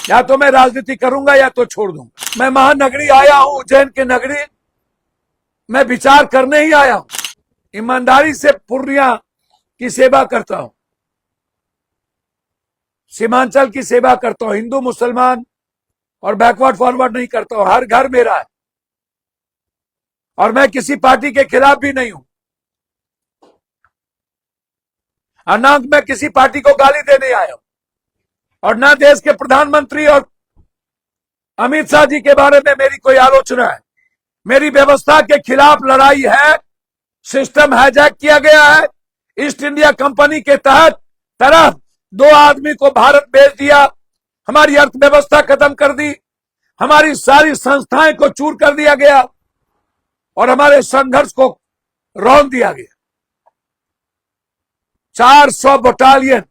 या तो मैं राजनीति करूंगा या तो छोड़ दूंगा। मैं महानगरी आया हूं, उज्जैन की नगरी, मैं विचार करने ही आया हूं। ईमानदारी से पूर्णिया की सेवा करता हूं, सीमांचल की सेवा करता हूं, हिंदू मुसलमान और बैकवर्ड फॉरवर्ड नहीं करता हूं। हर घर मेरा है और मैं किसी पार्टी के खिलाफ भी नहीं हूं, और ना मैं किसी पार्टी को गाली देने आया हूं, और ना देश के प्रधानमंत्री और अमित शाह जी के बारे में मेरी कोई आलोचना है। मेरी व्यवस्था के खिलाफ लड़ाई है। सिस्टम हाईजैक किया गया है। ईस्ट इंडिया कंपनी के तहत तरफ 2 आदमी को भारत भेज दिया, हमारी अर्थव्यवस्था खत्म कर दी, हमारी सारी संस्थाएं को चूर कर दिया गया और हमारे संघर्ष को रौंद दिया गया। 400 बटालियन,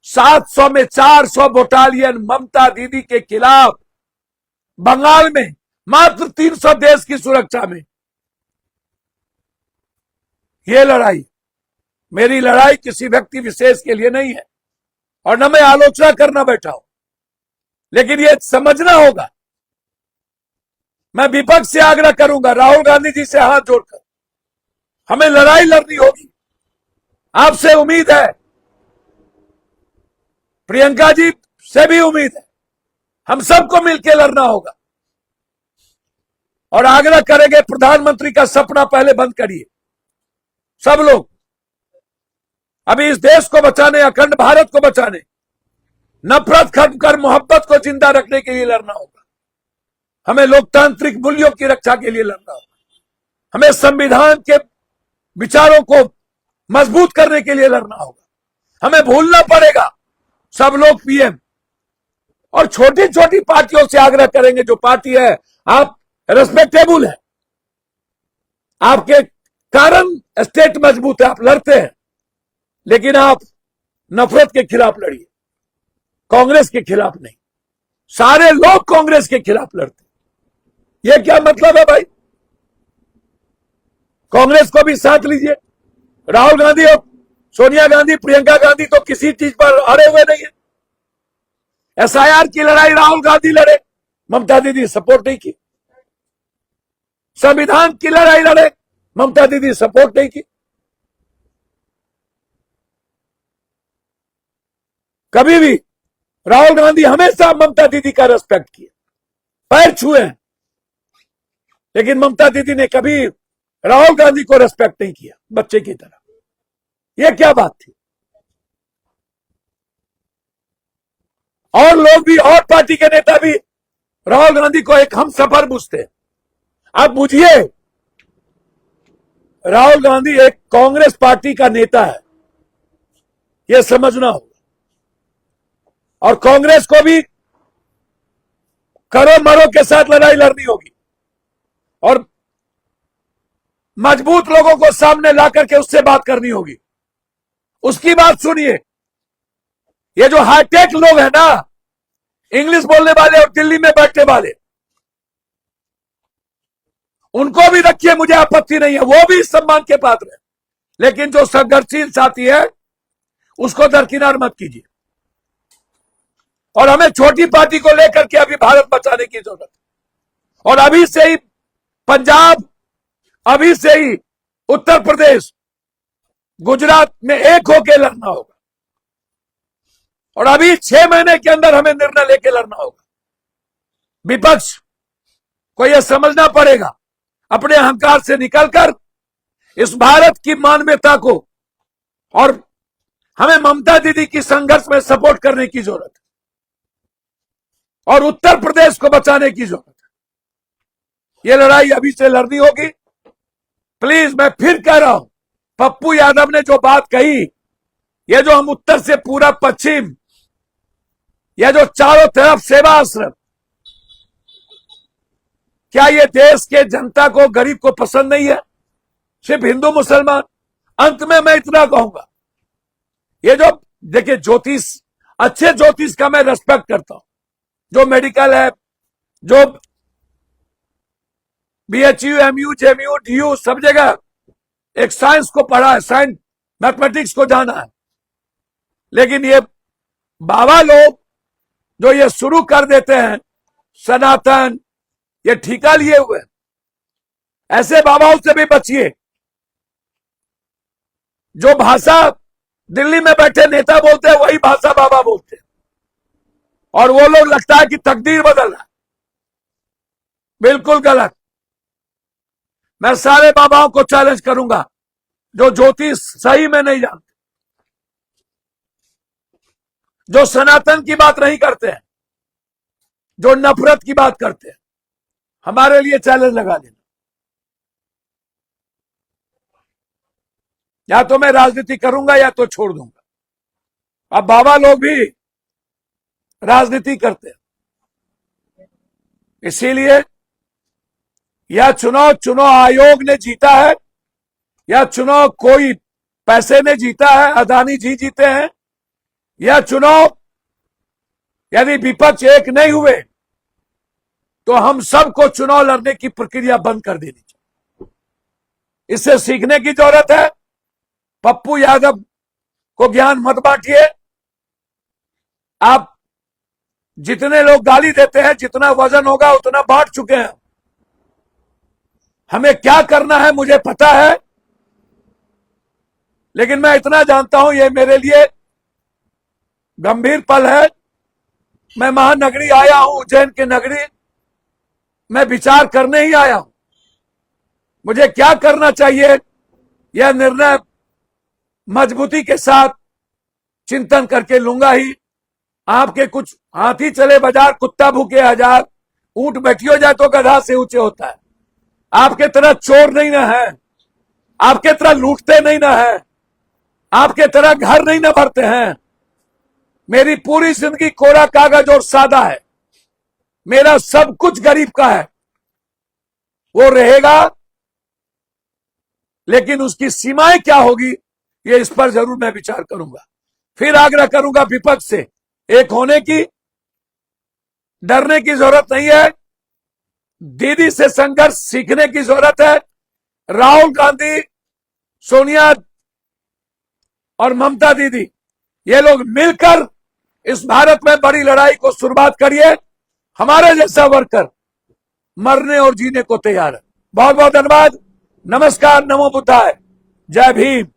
700 में 400 बटालियन ममता दीदी के खिलाफ बंगाल में, मात्र 300 देश की सुरक्षा में। यह लड़ाई, मेरी लड़ाई किसी व्यक्ति विशेष के लिए नहीं है और न मैं आलोचना करना बैठा हूं, लेकिन यह समझना होगा। मैं विपक्ष से आग्रह करूंगा, राहुल गांधी जी से हाथ जोड़कर हमें लड़ाई लड़नी होगी। आपसे उम्मीद है, प्रियंका जी से भी उम्मीद है, हम सबको मिलकर लड़ना होगा और आग्रह करेंगे प्रधानमंत्री का सपना पहले बंद करिए। सब लोग अभी इस देश को बचाने, अखंड भारत को बचाने, नफरत खत्म कर मोहब्बत को जिंदा रखने के लिए लड़ना होगा। हमें लोकतांत्रिक मूल्यों की रक्षा के लिए लड़ना होगा। हमें संविधान के विचारों को मजबूत करने के लिए लड़ना होगा। हमें भूलना पड़ेगा सब लोग पीएम, और छोटी छोटी पार्टियों से आग्रह करेंगे, जो पार्टी है आप रेस्पेक्टेबल है, आपके कारण स्टेट मजबूत है, आप लड़ते हैं, लेकिन आप नफरत के खिलाफ लड़िए, कांग्रेस के खिलाफ नहीं। सारे लोग कांग्रेस के खिलाफ लड़ते। यह क्या मतलब है भाई? कांग्रेस को भी साथ लीजिए। राहुल गांधी और सोनिया गांधी, प्रियंका गांधी तो किसी चीज पर अड़े हुए नहीं है। एसआईआर की लड़ाई राहुल गांधी लड़े, ममता दीदी सपोर्ट नहीं की। संविधान की लड़ाई लड़े, ममता दीदी सपोर्ट नहीं की। कभी भी राहुल गांधी हमेशा ममता दीदी का रेस्पेक्ट किया, पैर छुए, लेकिन ममता दीदी ने कभी राहुल गांधी को रेस्पेक्ट नहीं किया, बच्चे की तरह। यह क्या बात थी? और लोग भी, और पार्टी के नेता भी राहुल गांधी को एक हमसफर पूछते हैं। आप बुझिए, राहुल गांधी एक कांग्रेस पार्टी का नेता है, यह समझना होगा। और कांग्रेस को भी करो मरो के साथ लड़ाई लड़नी होगी और मजबूत लोगों को सामने ला करके उससे बात करनी होगी। उसकी बात सुनिए। ये जो हाईटेक लोग हैं ना, इंग्लिश बोलने वाले और दिल्ली में बैठने वाले, उनको भी रखिए, मुझे आपत्ति नहीं है, वो भी सम्मान के पात्र है, लेकिन जो संघर्षशील साथी है उसको दरकिनार मत कीजिए। और हमें छोटी पार्टी को लेकर के अभी भारत बचाने की जरूरत है। और अभी से ही पंजाब, अभी से ही उत्तर प्रदेश, गुजरात में एक होकर लड़ना होगा। और अभी 6 महीने के अंदर हमें निर्णय लेकर लड़ना होगा। विपक्ष को यह समझना पड़ेगा, अपने अहंकार से निकलकर इस भारत की मानवता को, और हमें ममता दीदी की संघर्ष में सपोर्ट करने की जरूरत है और उत्तर प्रदेश को बचाने की जरूरत है। यह लड़ाई अभी से लड़नी होगी। प्लीज, मैं फिर कह रहा हूं, पप्पू यादव ने जो बात कही, यह जो हम उत्तर से पूरा पश्चिम, यह जो चारों तरफ सेवा आश्रम, क्या यह देश के जनता को, गरीब को पसंद नहीं है? सिर्फ हिंदू मुसलमान? अंत में मैं इतना कहूंगा, ये जो देखिए ज्योतिष, अच्छे ज्योतिष का मैं रेस्पेक्ट करता हूं, जो मेडिकल है, जो बीएचयू, एमयू, जेएमयू, डीयू, सब जगह एक साइंस को पढ़ा है, साइंस मैथमेटिक्स को जाना है, लेकिन ये बाबा लोग जो ये शुरू कर देते हैं सनातन, ये ठिका लिए हुए, ऐसे बाबाओं से भी बचिए। जो भाषा दिल्ली में बैठे नेता बोलते हैं वही भाषा बाबा बोलते हैं, और वो लोग लगता है कि तकदीर बदल रहा है। बिल्कुल गलत। मैं सारे बाबाओं को चैलेंज करूंगा जो ज्योतिष सही में नहीं जानते, जो सनातन की बात नहीं करते हैं, जो नफरत की बात करते हैं, हमारे लिए चैलेंज लगा देना। या तो मैं राजनीति करूंगा या तो छोड़ दूंगा। अब बाबा लोग भी राजनीति करते हैं, इसीलिए यह चुनाव आयोग ने जीता है, यह चुनाव कोई पैसे ने जीता है, अदानी जी जीते हैं। यह चुनाव यदि विपक्ष एक नहीं हुए तो हम सबको चुनाव लड़ने की प्रक्रिया बंद कर देनी चाहिए। इससे सीखने की जरूरत है। पप्पू यादव को ज्ञान मत बांटिए। आप जितने लोग गाली देते हैं, जितना वजन होगा उतना बांट चुके हैं। हमें क्या करना है मुझे पता है, लेकिन मैं इतना जानता हूं ये मेरे लिए गंभीर पल है। मैं महानगरी आया हूं, उज्जैन की नगरी, मैं विचार करने ही आया हूं। मुझे क्या करना चाहिए यह निर्णय मजबूती के साथ चिंतन करके लूंगा ही। आपके कुछ हाथी चले बाजार, कुत्ता भूखे हजार, ऊंट बैठियो जाए तो गधा से ऊंचे होता है। आपके तरह चोर नहीं ना है, आपके तरह लूटते नहीं ना है, आपके तरह घर नहीं ना भरते हैं। मेरी पूरी जिंदगी कोरा कागज और सादा है। मेरा सब कुछ गरीब का है, वो रहेगा, लेकिन उसकी सीमाएं क्या होगी ये इस पर जरूर मैं विचार करूंगा। फिर आग्रह करूंगा विपक्ष से एक होने की, डरने की जरूरत नहीं है। दीदी से संघर्ष सीखने की जरूरत है। राहुल गांधी, सोनिया और ममता दीदी, ये लोग मिलकर इस भारत में बड़ी लड़ाई को शुरुआत करिए। हमारे जैसा वर्कर मरने और जीने को तैयार है। बहुत बहुत धन्यवाद। नमस्कार, नमो बुद्धाय, जय भीम।